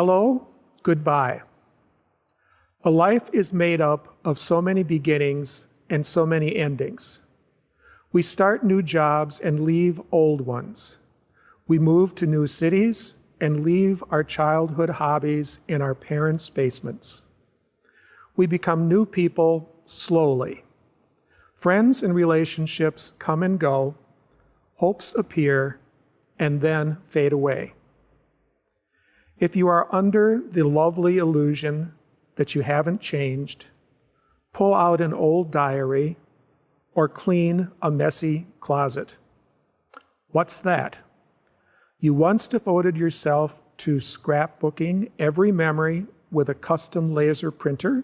Hello, goodbye. A life is made up of so many beginnings and so many endings. We start new jobs and leave old ones. We move to new cities and leave our childhood hobbies in our parents' basements. We become new people slowly. Friends and relationships come and go, hopes appear, and then fade away. If you are under the lovely illusion that you haven't changed, pull out an old diary or clean a messy closet. What's that? You once devoted yourself to scrapbooking every memory with a custom laser printer.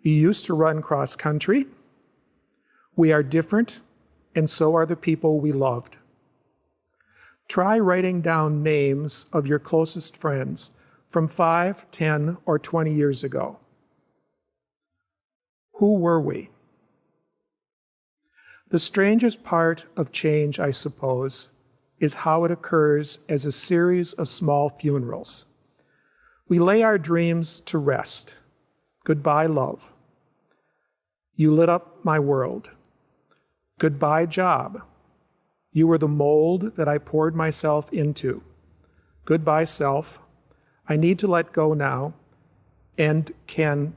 You used to run cross country. We are different, and so are the people we loved. Try writing down names of your closest friends from 5, 10, or 20 years ago. Who were we? The strangest part of change, I suppose, is how it occurs as a series of small funerals. We lay our dreams to rest. Goodbye, love. You lit up my world. Goodbye, job. You were the mold that I poured myself into. Goodbye, self. I need to let go now and can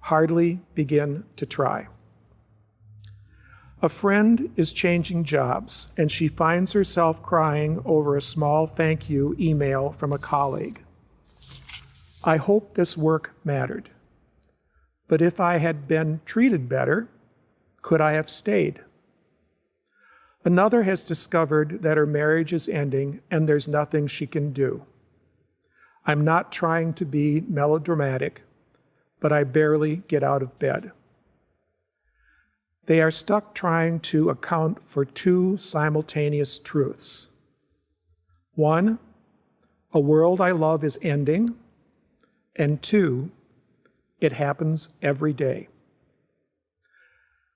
hardly begin to try. A friend is changing jobs, and she finds herself crying over a small thank you email from a colleague. I hope this work mattered, but if I had been treated better, could I have stayed? Another has discovered that her marriage is ending and there's nothing she can do. I'm not trying to be melodramatic, but I barely get out of bed. They are stuck trying to account for two simultaneous truths. One, a world I love is ending, and two, it happens every day.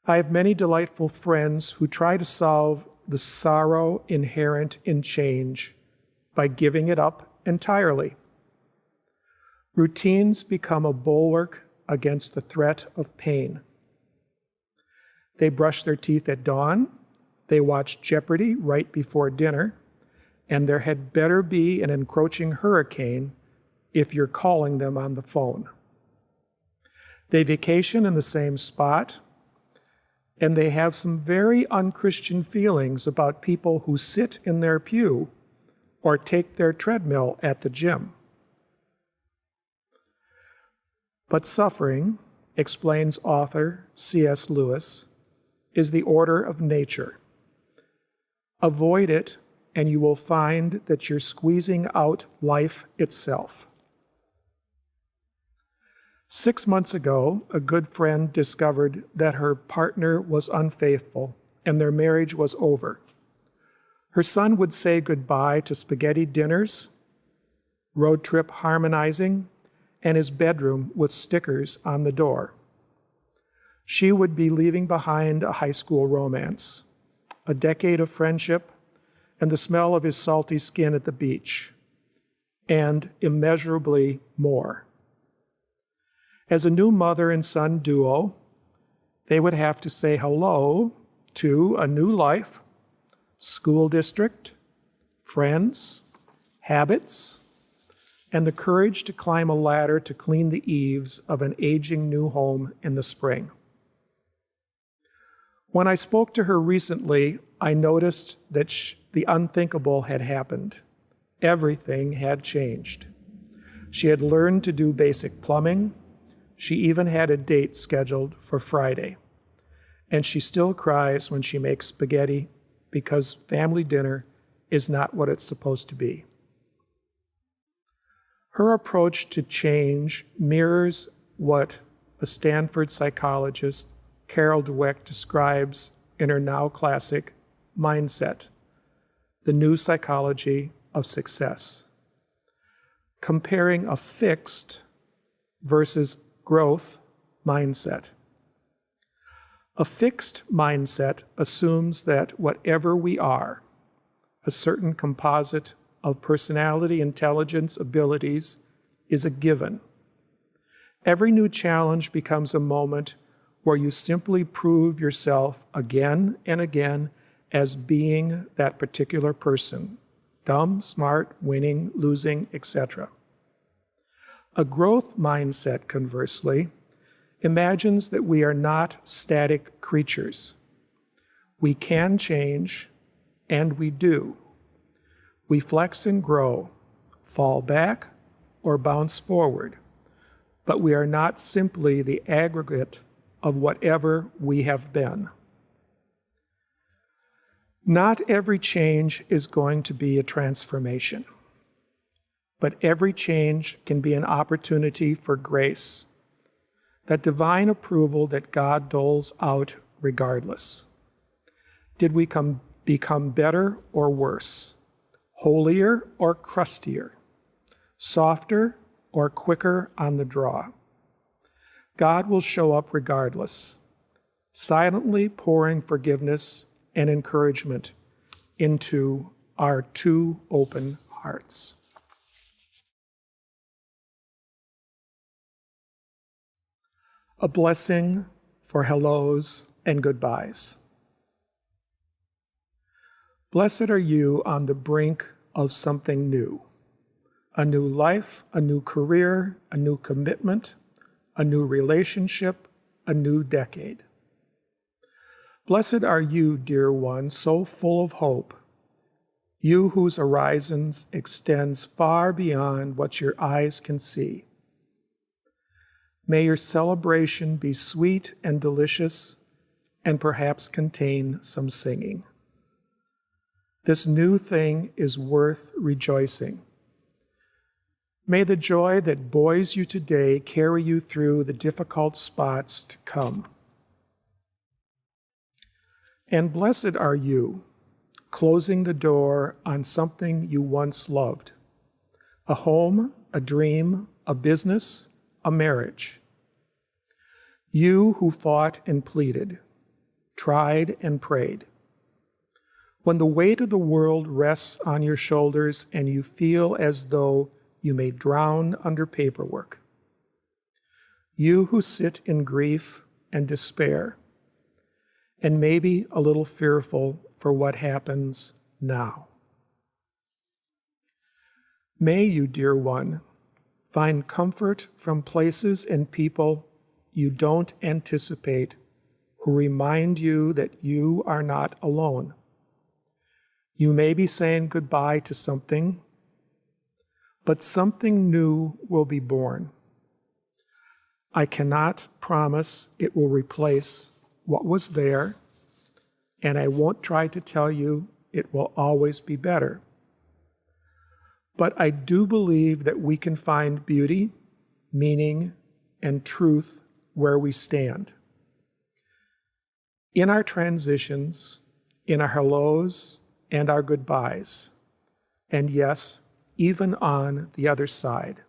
I have many delightful friends who try to solve the sorrow inherent in change by giving it up entirely. Routines become a bulwark against the threat of pain. They brush their teeth at dawn, they watch Jeopardy right before dinner, and there had better be an encroaching hurricane if you're calling them on the phone. They vacation in the same spot, and they have some very unchristian feelings about people who sit in their pew or take their treadmill at the gym. But suffering, explains author C.S. Lewis, is the order of nature. Avoid it, and you will find that you're squeezing out life itself. 6 months ago, a good friend discovered that her partner was unfaithful and their marriage was over. Her son would say goodbye to spaghetti dinners, road trip harmonizing, and his bedroom with stickers on the door. She would be leaving behind a high school romance, a decade of friendship, and the smell of his salty skin at the beach, and immeasurably more. As a new mother and son duo, they would have to say hello to a new life, school district, friends, habits, and the courage to climb a ladder to clean the eaves of an aging new home in the spring. When I spoke to her recently, I noticed that the unthinkable had happened. Everything had changed. She had learned to do basic plumbing. She even had a date scheduled for Friday. And she still cries when she makes spaghetti because family dinner is not what it's supposed to be. Her approach to change mirrors what a Stanford psychologist, Carol Dweck, describes in her now classic Mindset, the new psychology of success, comparing a fixed versus growth mindset. A fixed mindset assumes that whatever we are, a certain composite of personality, intelligence, abilities is a given. Every new challenge becomes a moment where you simply prove yourself again and again as being that particular person, dumb, smart, winning, losing, etc. A growth mindset, conversely, imagines that we are not static creatures. We can change, and we do. We flex and grow, fall back, or bounce forward, but we are not simply the aggregate of whatever we have been. Not every change is going to be a transformation, but every change can be an opportunity for grace, that divine approval that God doles out regardless. Did we become better or worse, holier or crustier, softer or quicker on the draw? God will show up regardless, silently pouring forgiveness and encouragement into our too open hearts. A blessing for hellos and goodbyes. Blessed are you on the brink of something new, a new life, a new career, a new commitment, a new relationship, a new decade. Blessed are you, dear one, so full of hope, you whose horizons extends far beyond what your eyes can see. May your celebration be sweet and delicious, and perhaps contain some singing. This new thing is worth rejoicing. May the joy that buoys you today carry you through the difficult spots to come. And blessed are you, closing the door on something you once loved, a home, a dream, a business, a marriage. You who fought and pleaded, tried and prayed. When the weight of the world rests on your shoulders and you feel as though you may drown under paperwork. You who sit in grief and despair, and maybe a little fearful for what happens now. May you, dear one, find comfort from places and people you don't anticipate who remind you that you are not alone. You may be saying goodbye to something, but something new will be born. I cannot promise it will replace what was there, and I won't try to tell you it will always be better. But I do believe that we can find beauty, meaning, and truth where we stand. In our transitions, in our hellos and our goodbyes, and yes, even on the other side.